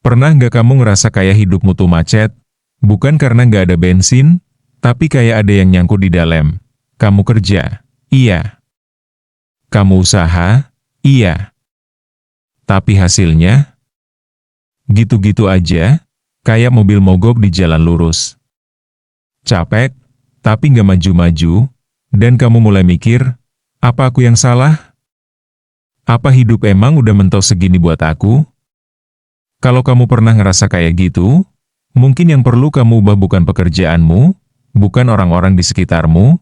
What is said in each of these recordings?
Pernah nggak kamu ngerasa kayak hidupmu tuh macet? Bukan karena nggak ada bensin, tapi kayak ada yang nyangkut di dalam. Kamu kerja? Iya. Kamu usaha? Iya. Tapi hasilnya? Gitu-gitu aja, kayak mobil mogok di jalan lurus. Capek, tapi nggak maju-maju, dan kamu mulai mikir, apa aku yang salah? Apa hidup emang udah mentok segini buat aku? Kalau kamu pernah ngerasa kayak gitu, mungkin yang perlu kamu ubah bukan pekerjaanmu, bukan orang-orang di sekitarmu,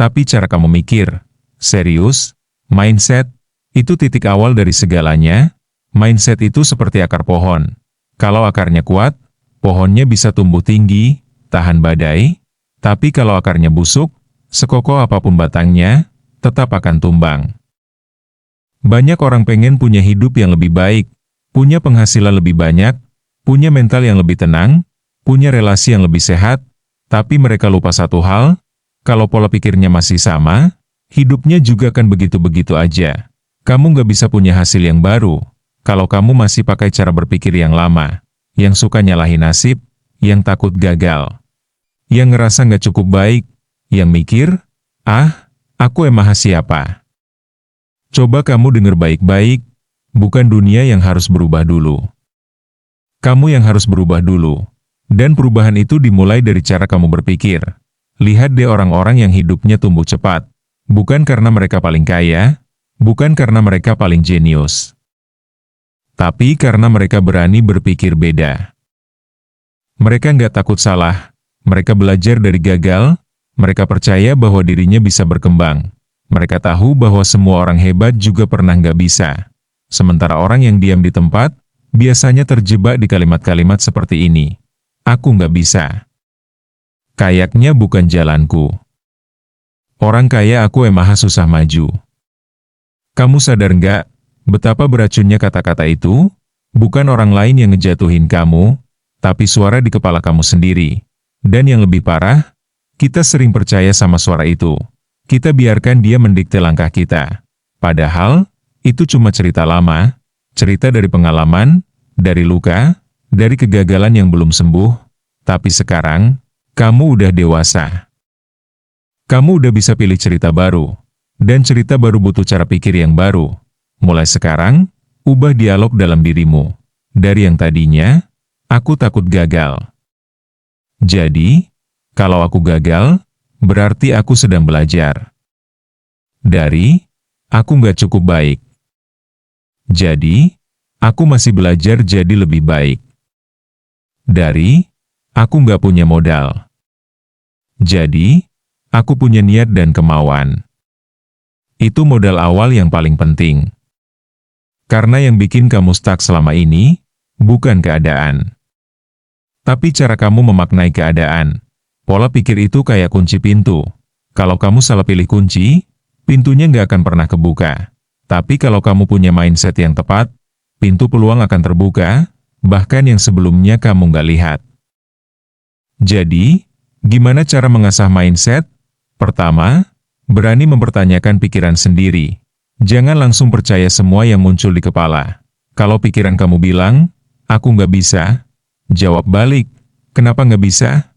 tapi cara kamu mikir. Serius, mindset, itu titik awal dari segalanya. Mindset itu seperti akar pohon. Kalau akarnya kuat, pohonnya bisa tumbuh tinggi, tahan badai, tapi kalau akarnya busuk, sekokoh apapun batangnya, tetap akan tumbang. Banyak orang pengen punya hidup yang lebih baik, punya penghasilan lebih banyak, punya mental yang lebih tenang, punya relasi yang lebih sehat, tapi mereka lupa satu hal, kalau pola pikirnya masih sama, hidupnya juga akan begitu-begitu aja. Kamu nggak bisa punya hasil yang baru, kalau kamu masih pakai cara berpikir yang lama, yang suka nyalahin nasib, yang takut gagal, yang ngerasa nggak cukup baik, yang mikir, aku emang siapa? Coba kamu dengar baik-baik, bukan dunia yang harus berubah dulu. Kamu yang harus berubah dulu. Dan perubahan itu dimulai dari cara kamu berpikir. Lihat deh orang-orang yang hidupnya tumbuh cepat. Bukan karena mereka paling kaya, bukan karena mereka paling jenius. Tapi karena mereka berani berpikir beda. Mereka nggak takut salah, mereka belajar dari gagal, mereka percaya bahwa dirinya bisa berkembang. Mereka tahu bahwa semua orang hebat juga pernah nggak bisa. Sementara orang yang diam di tempat, biasanya terjebak di kalimat-kalimat seperti ini. Aku nggak bisa. Kayaknya bukan jalanku. Orang kaya aku emang susah maju. Kamu sadar nggak, betapa beracunnya kata-kata itu? Bukan orang lain yang ngejatuhin kamu, tapi suara di kepala kamu sendiri. Dan yang lebih parah, kita sering percaya sama suara itu. Kita biarkan dia mendikte langkah kita. Padahal, itu cuma cerita lama, cerita dari pengalaman, dari luka, dari kegagalan yang belum sembuh, tapi sekarang, kamu udah dewasa. Kamu udah bisa pilih cerita baru, dan cerita baru butuh cara pikir yang baru. Mulai sekarang, ubah dialog dalam dirimu. Dari yang tadinya, aku takut gagal. Jadi, kalau aku gagal, berarti aku sedang belajar. Dari, aku nggak cukup baik. Jadi, aku masih belajar jadi lebih baik. Dari, aku nggak punya modal. Jadi, aku punya niat dan kemauan. Itu modal awal yang paling penting. Karena yang bikin kamu stuck selama ini, bukan keadaan. Tapi cara kamu memaknai keadaan. Pola pikir itu kayak kunci pintu. Kalau kamu salah pilih kunci, pintunya nggak akan pernah kebuka. Tapi kalau kamu punya mindset yang tepat, pintu peluang akan terbuka, bahkan yang sebelumnya kamu nggak lihat. Jadi, gimana cara mengasah mindset? Pertama, berani mempertanyakan pikiran sendiri. Jangan langsung percaya semua yang muncul di kepala. Kalau pikiran kamu bilang, aku nggak bisa, jawab balik, kenapa nggak bisa?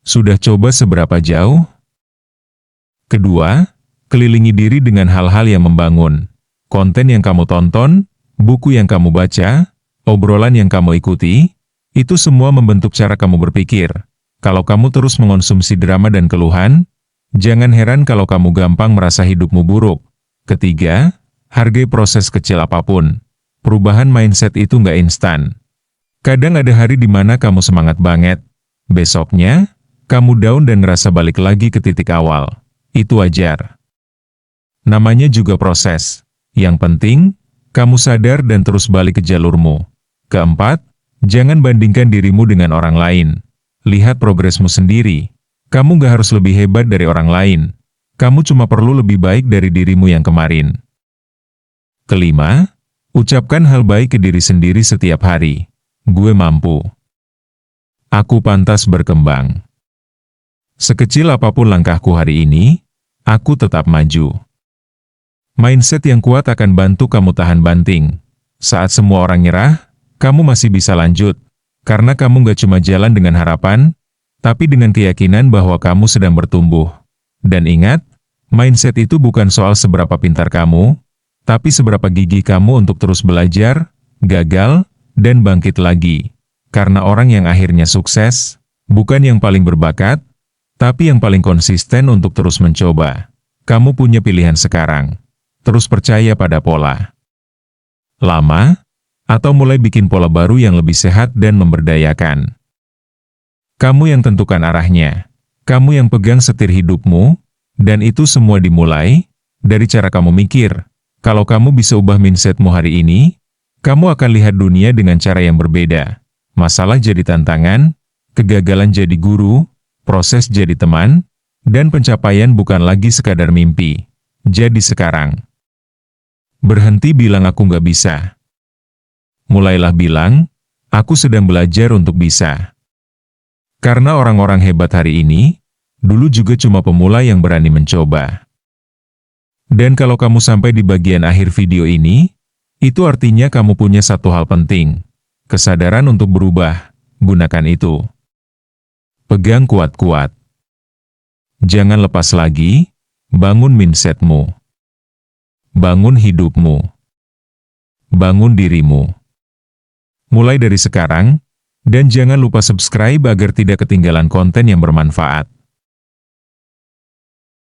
Sudah coba seberapa jauh? Kedua, kelilingi diri dengan hal-hal yang membangun. Konten yang kamu tonton, buku yang kamu baca, obrolan yang kamu ikuti, itu semua membentuk cara kamu berpikir. Kalau kamu terus mengonsumsi drama dan keluhan, jangan heran kalau kamu gampang merasa hidupmu buruk. Ketiga, hargai proses kecil apapun. Perubahan mindset itu nggak instan. Kadang ada hari di mana kamu semangat banget. Besoknya, kamu down dan ngerasa balik lagi ke titik awal. Itu wajar. Namanya juga proses. Yang penting, kamu sadar dan terus balik ke jalurmu. Keempat, jangan bandingkan dirimu dengan orang lain. Lihat progresmu sendiri. Kamu gak harus lebih hebat dari orang lain. Kamu cuma perlu lebih baik dari dirimu yang kemarin. Kelima, ucapkan hal baik ke diri sendiri setiap hari. Gue mampu. Aku pantas berkembang. Sekecil apapun langkahku hari ini, aku tetap maju. Mindset yang kuat akan bantu kamu tahan banting. Saat semua orang nyerah, Kamu masih bisa lanjut, karena kamu gak cuma jalan dengan harapan, tapi dengan keyakinan bahwa kamu sedang bertumbuh. Dan ingat, mindset itu bukan soal seberapa pintar kamu, tapi seberapa gigih kamu untuk terus belajar, gagal, dan bangkit lagi. Karena orang yang akhirnya sukses, bukan yang paling berbakat, tapi yang paling konsisten untuk terus mencoba. Kamu punya pilihan sekarang. Terus percaya pada pola lama, atau mulai bikin pola baru yang lebih sehat dan memberdayakan. Kamu yang tentukan arahnya. Kamu yang pegang setir hidupmu, dan itu semua dimulai dari cara kamu mikir. Kalau kamu bisa ubah mindsetmu hari ini, kamu akan lihat dunia dengan cara yang berbeda. Masalah jadi tantangan, kegagalan jadi guru, proses jadi teman, dan pencapaian bukan lagi sekadar mimpi. Jadi sekarang, berhenti bilang aku nggak bisa. Mulailah bilang, aku sedang belajar untuk bisa. Karena orang-orang hebat hari ini, dulu juga cuma pemula yang berani mencoba. Dan kalau kamu sampai di bagian akhir video ini, itu artinya kamu punya satu hal penting. Kesadaran untuk berubah, gunakan itu. Pegang kuat-kuat. Jangan lepas lagi, bangun mindsetmu. Bangun hidupmu. Bangun dirimu. Mulai dari sekarang, dan jangan lupa subscribe agar tidak ketinggalan konten yang bermanfaat.